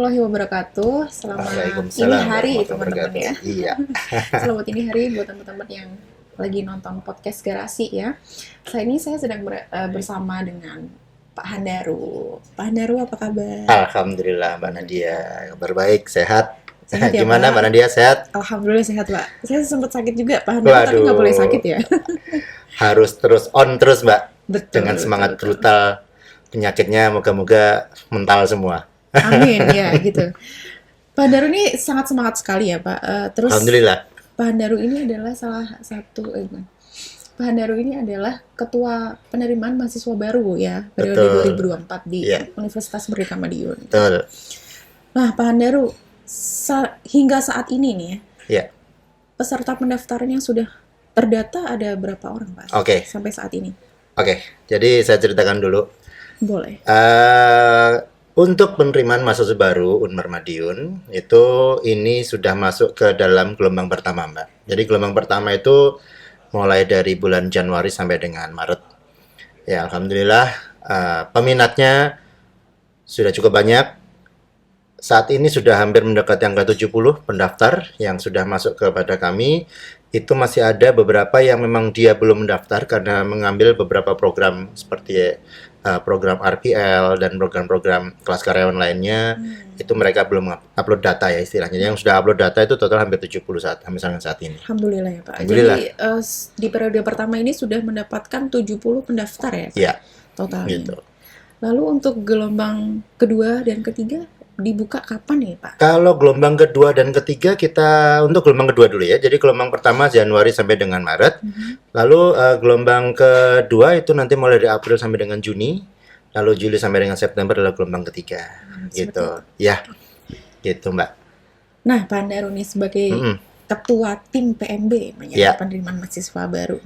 warahmatullahi wabarakatuh. Selamat ini hari teman-teman ya. Iya. Selamat ini hari buat teman-teman yang lagi nonton podcast Garasi ya. Saat ini saya sedang bersama dengan Pak Handaru. Pak Handaru, apa kabar? Alhamdulillah Mbak Nadia, kabar baik, sehat. Sehat ya, Gimana Pak? Mbak Nadia, sehat? Alhamdulillah sehat, Pak. Saya sempat sakit juga, Pak Handaru, tapi nggak boleh sakit ya. Harus terus on terus Mbak. Betul, Dengan semangat betul. brutal. Penyakitnya moga-moga mental semua. Amin ya gitu. Pak Handaru ini sangat semangat sekali ya, Pak. Terus Alhamdulillah. Pak Handaru ini adalah salah satu Pak Handaru ini adalah ketua penerimaan mahasiswa baru ya, periode Betul. 2024 di Iya. Universitas Merdeka Madiun. Betul. Nah, Pak Handaru, hingga saat ini nih ya, Ya. peserta pendaftaran yang sudah terdata ada berapa orang, Pak? Oke. Sampai saat ini. Oke, jadi saya ceritakan dulu. Boleh. Untuk penerimaan mahasiswa baru Unmar Madiun itu ini sudah masuk ke dalam gelombang pertama Mbak. Jadi gelombang pertama itu mulai dari bulan Januari sampai dengan Maret. Ya alhamdulillah peminatnya sudah cukup banyak. Saat ini sudah hampir mendekati angka 70 pendaftar yang sudah masuk kepada kami. Itu masih ada beberapa yang memang dia belum mendaftar karena mengambil beberapa program seperti program RPL dan program-program kelas karyawan lainnya. Itu mereka belum upload data ya istilahnya. Yang sudah upload data itu total hampir 70 saat ini. Alhamdulillah ya, Pak. Alhamdulillah. Jadi di periode pertama ini sudah mendapatkan 70 pendaftar ya, Pak? Iya, Totalnya. gitu. Lalu untuk gelombang kedua dan ketiga dibuka kapan nih, Pak? Kalau gelombang kedua dan ketiga untuk gelombang kedua dulu ya. Jadi gelombang pertama Januari sampai dengan Maret. Lalu gelombang kedua itu nanti mulai dari April sampai dengan Juni. Lalu Juli sampai dengan September adalah gelombang ketiga. Gitu. Ya. Gitu, Mbak. Nah, Pak Handaru nih sebagai ketua tim PMB Ya. penerimaan mahasiswa baru.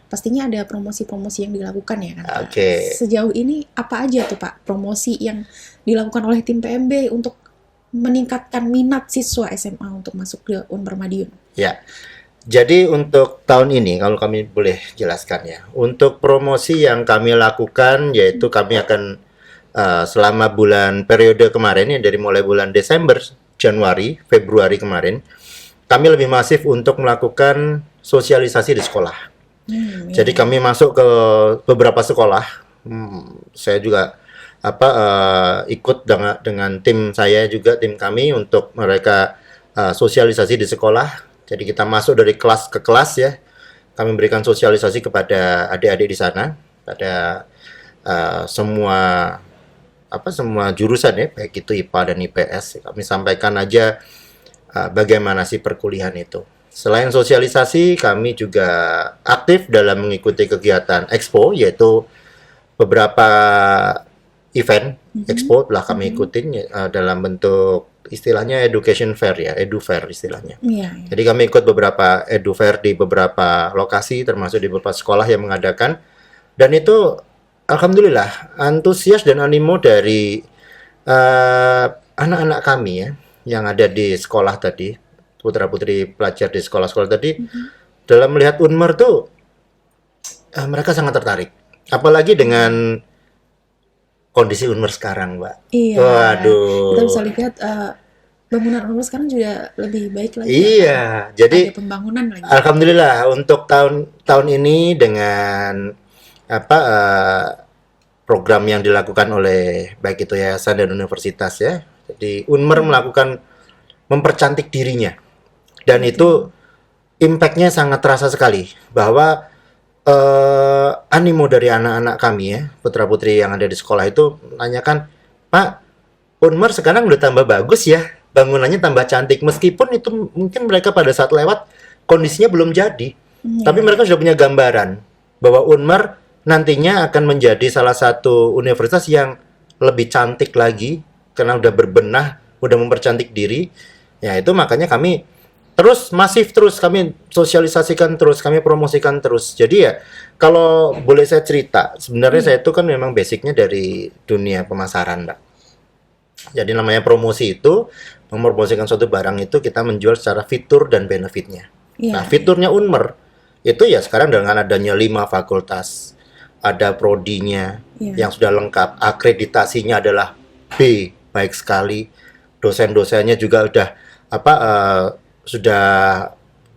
Pastinya ada promosi-promosi yang dilakukan ya kan, Pak? Oke. Sejauh ini apa aja tuh, Pak, promosi yang dilakukan oleh tim PMB untuk meningkatkan minat siswa SMA untuk masuk ke Unpar Madiun? Ya. Jadi untuk tahun ini kalau kami boleh jelaskan ya. Untuk promosi yang kami lakukan yaitu kami akan selama periode kemarin ya dari mulai bulan Desember, Januari, Februari kemarin kami lebih masif untuk melakukan sosialisasi di sekolah. Jadi kami masuk ke beberapa sekolah. Saya juga ikut dengan tim saya juga, tim kami untuk mereka sosialisasi di sekolah. Jadi kita masuk dari kelas ke kelas ya. Kami berikan sosialisasi kepada adik-adik di sana, pada semua jurusan ya, baik itu IPA dan IPS. Kami sampaikan aja bagaimana sih perkuliahan itu. Selain sosialisasi, kami juga aktif dalam mengikuti kegiatan Expo, yaitu beberapa event Expo telah kami ikutin dalam bentuk istilahnya education fair ya, edu fair istilahnya. Iya. Jadi kami ikut beberapa edu fair di beberapa lokasi, termasuk di beberapa sekolah yang mengadakan. Dan itu alhamdulillah antusias dan animo dari anak-anak kami ya, yang ada di sekolah tadi, putra-putri pelajar di sekolah-sekolah tadi, dalam melihat Unmar tuh mereka sangat tertarik. Apalagi dengan kondisi Unmar sekarang, Mbak. Iya. Waduh. Kita bisa lihat bangunan Unpar sekarang juga lebih baik lagi. Iya, Pak. jadi Ada pembangunan lagi. alhamdulillah untuk tahun ini dengan program yang dilakukan oleh baik itu yayasan dan universitas ya. Jadi Unmar mempercantik dirinya. Dan itu impact-nya sangat terasa sekali bahwa animo dari anak-anak kami ya, putra-putri yang ada di sekolah itu menanyakan, Pak, Unmar sekarang udah tambah bagus ya, bangunannya tambah cantik. Meskipun itu mungkin mereka pada saat lewat kondisinya belum jadi, tapi mereka sudah punya gambaran bahwa Unmar nantinya akan menjadi salah satu universitas yang lebih cantik lagi karena udah berbenah, udah mempercantik diri. Ya itu makanya kami masif terus kami sosialisasikan terus, kami promosikan terus. Jadi ya kalau boleh saya cerita, sebenarnya saya itu kan memang basicnya dari dunia pemasaran, Mbak. Jadi namanya promosi itu mempromosikan suatu barang itu kita menjual secara fitur dan benefitnya. Iya, Nah fiturnya Unmer itu ya sekarang dengan adanya 5 fakultas, ada prodinya yang sudah lengkap, akreditasinya adalah B, baik sekali. dosen-dosennya juga udah sudah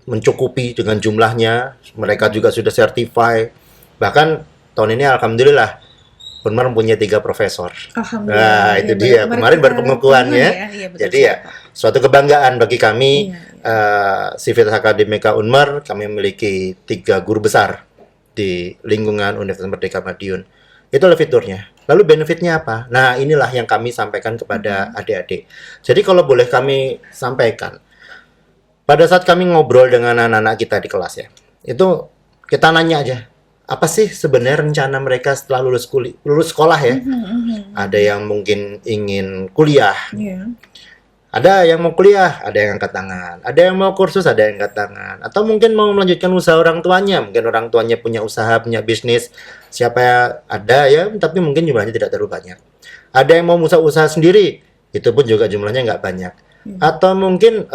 mencukupi dengan jumlahnya, mereka juga sudah certified. Bahkan tahun ini alhamdulillah Unmar punya 3 profesor. Alhamdulillah. Nah, itu Ya, dia. Kemarin baru pengukuhannya. Iya, betul Jadi ya, sekali, Pak. suatu kebanggaan bagi kami, Iya. Civitas Akademika Unmar, kami memiliki 3 guru besar di lingkungan Universitas Merdeka Madiun. Itu adalah fiturnya. Lalu benefitnya apa? Nah, inilah yang kami sampaikan kepada adik-adik. Jadi kalau boleh kami sampaikan, pada saat kami ngobrol dengan anak-anak kita di kelas ya, itu kita nanya aja, apa sih sebenarnya rencana mereka setelah lulus sekolah ya? Ada yang mungkin ingin kuliah, Iya. ada yang mau kuliah, ada yang angkat tangan, ada yang mau kursus, ada yang angkat tangan, atau mungkin mau melanjutkan usaha orang tuanya, mungkin orang tuanya punya usaha, punya bisnis, siapa ya ada ya, tapi mungkin jumlahnya tidak terlalu banyak. Ada yang mau usaha sendiri, itu pun juga jumlahnya nggak banyak. Atau mungkin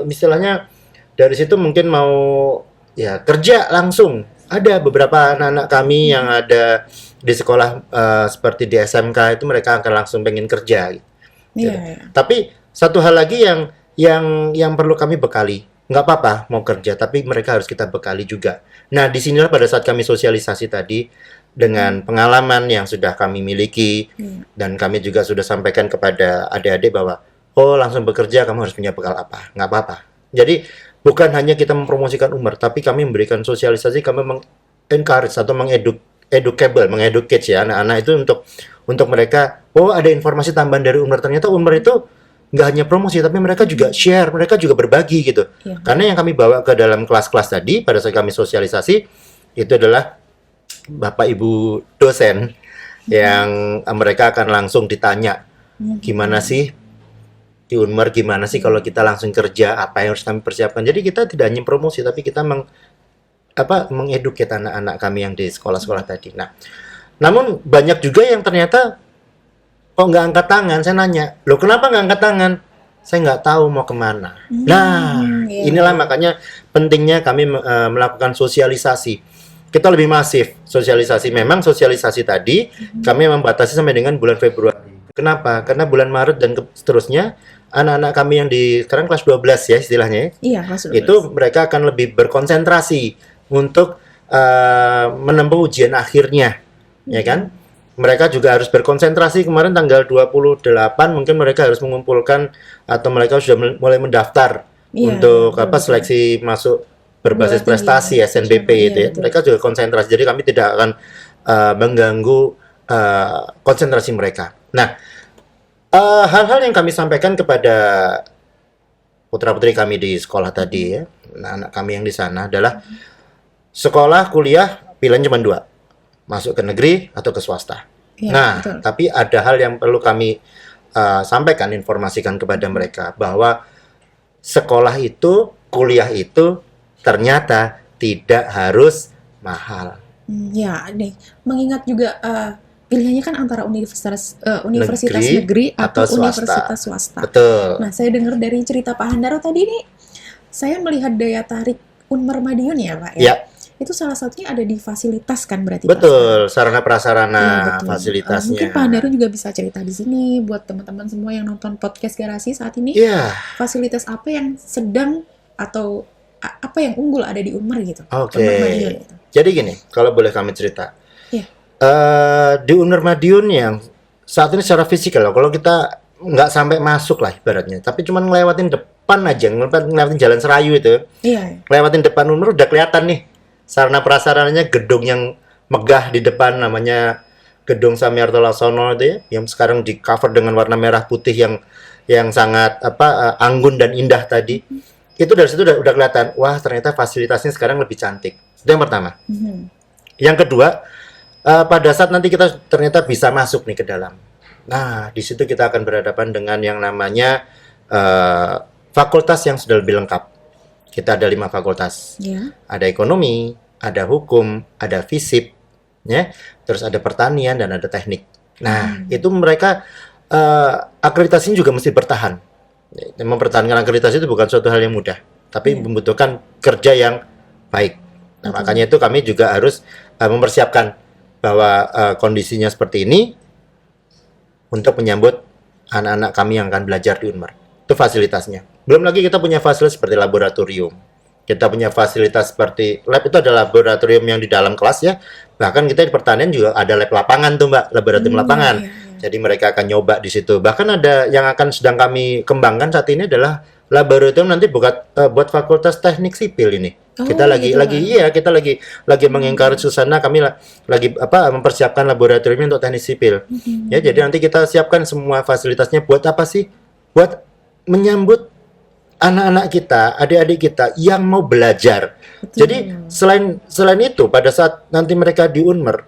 istilahnya dari situ mungkin mau ya kerja langsung. Ada beberapa anak-anak kami yang ada di sekolah seperti di SMK itu mereka akan langsung pengen kerja. Gitu. Iya. Tapi satu hal lagi yang perlu kami bekali, nggak apa-apa mau kerja, tapi mereka harus kita bekali juga. Nah, disinilah pada saat kami sosialisasi tadi dengan pengalaman yang sudah kami miliki dan kami juga sudah sampaikan kepada adik-adik bahwa oh langsung bekerja kamu harus punya bekal apa, nggak apa-apa. Jadi bukan hanya kita mempromosikan Unmar, tapi kami memberikan sosialisasi, kami meng-encourage atau mengedukate ya anak-anak itu untuk mereka, oh ada informasi tambahan dari Unmar, ternyata Unmar itu nggak hanya promosi, tapi mereka juga share, mereka juga berbagi gitu. Iya. Karena yang kami bawa ke dalam kelas-kelas tadi, pada saat kami sosialisasi, itu adalah Bapak Ibu dosen yang mereka akan langsung ditanya, gimana sih di Unmar, gimana sih kalau kita langsung kerja, apa yang harus kami persiapkan. Jadi kita tidak hanya promosi, tapi kita mengeduket anak-anak kami yang di sekolah-sekolah tadi. Nah, namun banyak juga yang ternyata kok nggak angkat tangan. Saya nanya, loh kenapa nggak angkat tangan? Saya nggak tahu mau kemana. Nah, inilah makanya pentingnya kami melakukan sosialisasi. Kita lebih masif sosialisasi. Memang sosialisasi tadi kami membatasi sampai dengan bulan Februari. Kenapa? Karena bulan Maret dan seterusnya anak-anak kami yang di sekarang kelas 12 ya istilahnya ya, Iya, kelas 12. itu mereka akan lebih berkonsentrasi untuk menempuh ujian akhirnya, ya kan? Mereka juga harus berkonsentrasi. Kemarin tanggal 28 mungkin mereka harus mengumpulkan atau mereka sudah mulai mendaftar untuk seleksi masuk berbasis prestasi SNBP itu ya. Mereka juga konsentrasi. Jadi kami tidak akan mengganggu konsentrasi mereka. Nah, hal-hal yang kami sampaikan kepada putra-putri kami di sekolah tadi ya, anak kami yang di sana adalah sekolah, kuliah, pilihan cuma 2. Masuk ke negeri atau ke swasta. Ya, nah, betul. tapi ada hal yang perlu kami sampaikan, informasikan kepada mereka bahwa sekolah itu, kuliah itu ternyata tidak harus mahal. Ya, nih, mengingat juga pilihannya kan antara universitas negeri atau universitas swasta. Betul. Nah, saya dengar dari cerita Pak Handaro tadi nih, saya melihat daya tarik Unmar Madiun ya, Pak ya. Itu salah satunya ada di fasilitas kan berarti. Betul, sarana prasarana ya, betul. fasilitasnya. Mungkin Pak Handaro juga bisa cerita di sini buat teman-teman semua yang nonton podcast Garasi saat ini. Iya. Fasilitas apa yang sedang atau apa yang unggul ada di Unmar gitu. Oke. Unmar Madiun gitu. Jadi gini, kalau boleh kami cerita. Iya. Di Unmar Madiun yang saat ini secara fisikal, kalau kita nggak sampai masuk lah ibaratnya, tapi cuma ngelewatin depan aja, ngelewatin jalan Serayu itu, ngelewatin depan Unmar udah kelihatan nih sarana prasarananya, gedung yang megah di depan namanya Gedung Samiarto Laksono itu ya, yang sekarang di cover dengan warna merah putih yang sangat anggun dan indah tadi. Itu dari situ udah kelihatan, wah ternyata fasilitasnya sekarang lebih cantik. Itu yang pertama. Yang kedua, pada saat nanti kita ternyata bisa masuk nih ke dalam. Nah, di situ kita akan berhadapan dengan yang namanya fakultas yang sudah lebih lengkap. Kita ada 5 fakultas. Ada ekonomi, ada hukum, ada FISIP, ya, terus ada pertanian dan ada teknik. Nah, itu mereka akreditasinya juga mesti bertahan. Mempertahankan akreditasi itu bukan suatu hal yang mudah, tapi membutuhkan kerja yang baik. Nah, makanya itu kami juga harus mempersiapkan bahwa kondisinya seperti ini untuk menyambut anak-anak kami yang akan belajar di Unmer. Itu fasilitasnya. Belum lagi kita punya fasilitas seperti laboratorium. Kita punya fasilitas seperti lab, itu ada laboratorium yang di dalam kelas ya. Bahkan kita di pertanian juga ada lab lapangan tuh Mbak, laboratorium lapangan. Iya, iya. Jadi mereka akan nyoba di situ. Bahkan ada yang akan sedang kami kembangkan saat ini adalah laboratorium nanti buat Fakultas Teknik Sipil ini. Oh, Kita lagi gitu, Pak. iya, kita lagi mengencourage Susana, kami lagi mempersiapkan laboratorium untuk teknik sipil. Ya, jadi nanti kita siapkan semua fasilitasnya buat apa sih? Buat menyambut anak-anak kita, adik-adik kita yang mau belajar. Betul. Jadi selain itu, pada saat nanti mereka di Unmer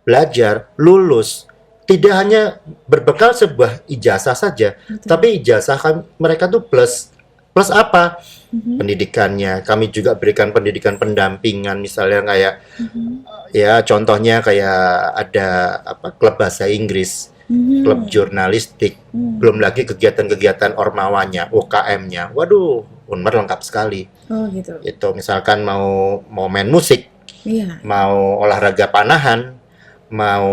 belajar, lulus, tidak hanya berbekal sebuah ijazah saja, Betul. tapi ijazah mereka tuh plus apa? Pendidikannya. Kami juga berikan pendidikan pendampingan, misalnya kayak ya contohnya kayak ada klub bahasa Inggris, klub jurnalistik, belum lagi kegiatan-kegiatan ormawanya, UKM-nya. Waduh, Unmer lengkap sekali. Oh gitu. Itu misalkan mau main musik, Iya. mau olahraga panahan, mau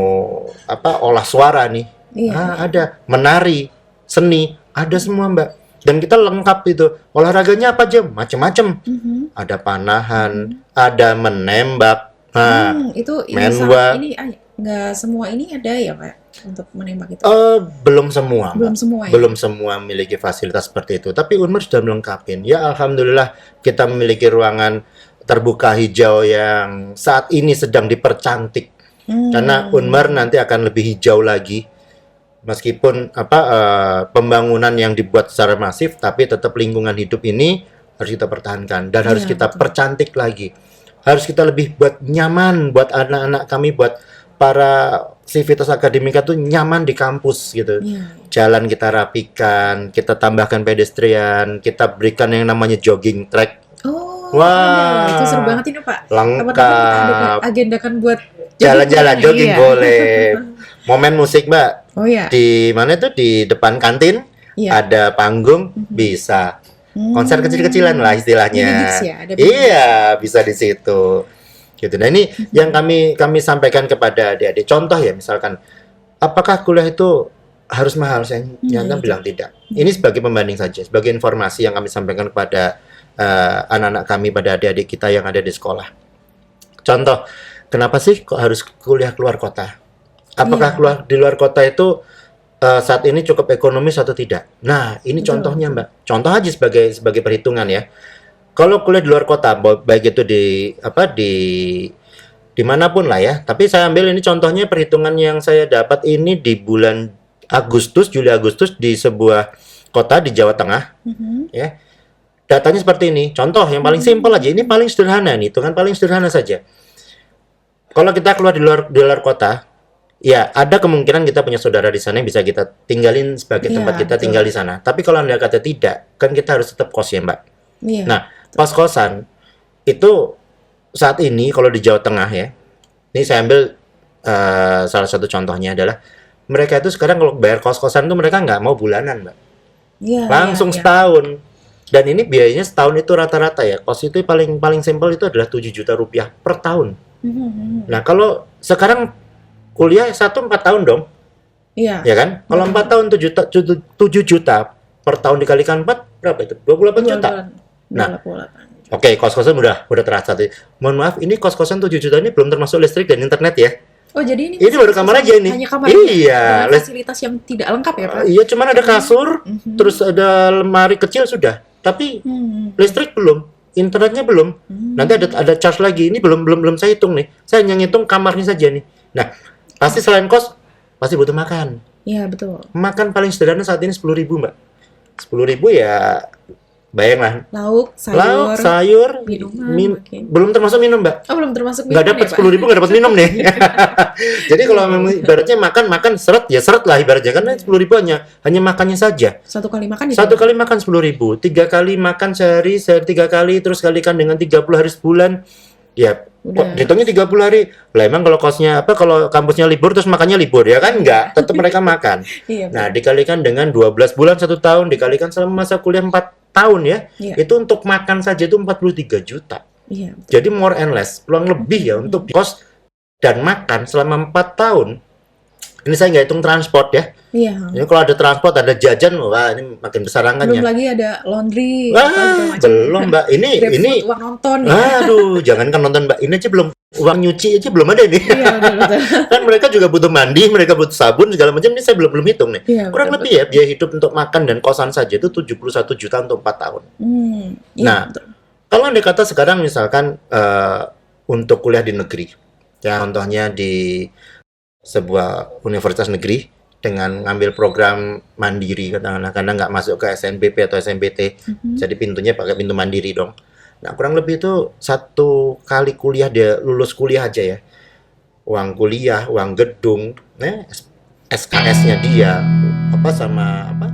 olah suara nih. Iya. Ada menari, seni, ada semua Mbak. Dan kita lengkap itu. Olahraganya apa aja? Macam-macam. Ada panahan, ada menembak. Nah, Itu menwa. ini nggak semua ini ada ya Pak untuk menembak itu? Belum semua. Belum Mbak. semua ya? Belum semua memiliki fasilitas seperti itu. Tapi Unmer sudah melengkapin. Ya alhamdulillah kita memiliki ruangan terbuka hijau yang saat ini sedang dipercantik. Karena Unmer nanti akan lebih hijau lagi. Meskipun pembangunan yang dibuat secara masif, tapi tetap lingkungan hidup ini harus kita pertahankan dan harus kita percantik lagi. Harus kita lebih buat nyaman buat anak-anak kami, buat para sivitas akademika tuh nyaman di kampus gitu. Jalan kita rapikan, kita tambahkan pedestrian, kita berikan yang namanya jogging track. Oh, Wah, itu seru banget ini Pak. lengkap. Kita agendakan buat Jalan-jalan jogging iya. boleh. Momen musik Mbak. Oh ya. Di mana itu di depan kantin Iya. ada panggung bisa konser kecil-kecilan lah istilahnya. Mini gigs ya, ada Iya, bisa di situ. Gitu. Nah, ini yang kami sampaikan kepada adik-adik. Contoh ya, misalkan apakah kuliah itu harus mahal? Saya nyata bilang tidak. Ini sebagai pembanding saja, sebagai informasi yang kami sampaikan kepada anak-anak kami, pada adik-adik kita yang ada di sekolah. Contoh, kenapa sih kok harus kuliah keluar kota? Apakah keluar di luar kota itu saat ini cukup ekonomis atau tidak? Nah, ini contohnya Mbak. Contoh aja sebagai perhitungan ya. Kalau kuliah di luar kota, baik itu di manapun lah ya. Tapi saya ambil ini contohnya, perhitungan yang saya dapat ini di bulan Juli Agustus di sebuah kota di Jawa Tengah. Ya. Datanya seperti ini. Contoh yang paling simpel aja. Ini paling sederhana nih, hitungan paling sederhana saja. Kalau kita keluar di luar kota, ya ada kemungkinan kita punya saudara di sana yang bisa kita tinggalin sebagai tempat kita tinggal di sana. Tapi kalau Anda kata tidak, kan kita harus tetap kos ya Mbak. Iya. Nah, kos-kosan itu saat ini kalau di Jawa Tengah ya, ini saya ambil salah satu contohnya adalah mereka itu sekarang kalau bayar kos-kosan itu mereka nggak mau bulanan Mbak. Iya. Langsung setahun. Dan ini biayanya setahun itu rata-rata ya. Kos itu paling simpel itu adalah 7 juta rupiah per tahun. Nah, kalau sekarang kuliah 4 tahun dong. Iya. Ya kan? Kalau 4 tahun 7 juta per tahun dikalikan 4 berapa itu? 28 juta. Nah, oke, kos-kosan udah terasa. Mohon maaf, ini kos-kosan 7 juta ini belum termasuk listrik dan internet ya. Oh, jadi ini baru kamar aja ini. Hanya kamar iya, dengan fasilitas yang tidak lengkap ya, Pak? Iya, cuman ada kasur, terus ada lemari kecil sudah. Tapi listrik belum, internetnya belum. Nanti ada charge lagi. Ini belum saya hitung nih. Saya hanya ngitung kamarnya saja nih. Nah, pasti selain kos pasti butuh makan. Iya, betul. Makan paling sederhana saat ini 10.000, Mbak. 10.000 ya bayanglah. Lauk, sayur, minuman, belum termasuk minum, Mbak. Oh, belum termasuk minum. Nggak dapat 10.000 nggak dapat minum nih. Jadi kalau memang ibaratnya makan seret lah ibaratnya, karena 10.000 hanya makannya saja. Satu kali makan. Satu kali makan 10.000, 3 kali makan sehari 3 kali, terus kalikan dengan 30 hari sebulan. Ya, hitungnya 30 hari. Lah emang kalau kosnya kalau kampusnya libur terus makannya libur ya kan? Enggak, tetap mereka makan. Iya, nah, dikalikan dengan 12 bulan 1 tahun, dikalikan selama masa kuliah 4 tahun ya. Itu untuk makan saja itu 43 juta. Iya. Jadi more and less, peluang lebih ya untuk kos dan makan selama 4 tahun. Ini saya nggak hitung transport ya. Iya. Ini kalau ada transport, ada jajan, wah ini makin besar Belum angkanya. lagi ada laundry, apa segala Wah, macam. belum Mbak. Ini GrabFood, uang nonton ya. aduh, jangankan nonton Mbak. Ini aja belum, uang nyuci aja belum ada ini. Iya, betul. Kan mereka juga butuh mandi, mereka butuh sabun segala macam. Ini saya belum hitung nih. Iya, Kurang betul, lebih ya biaya hidup untuk makan dan kosan saja itu 71 juta untuk 4 tahun. Iya, Nah, betul. kalau andai kata sekarang misalkan untuk kuliah di negeri, ya contohnya di sebuah universitas negeri dengan ngambil program mandiri katakanlah karena nggak masuk ke SNBP atau SMPT, jadi pintunya pakai pintu mandiri dong. Nah, kurang lebih itu 1 kali kuliah dia lulus kuliah aja ya, uang kuliah, uang gedung, SKS-nya dia, apa sama apa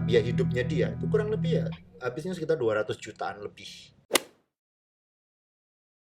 biaya hidupnya dia itu kurang lebih ya habisnya sekitar 200 jutaan lebih.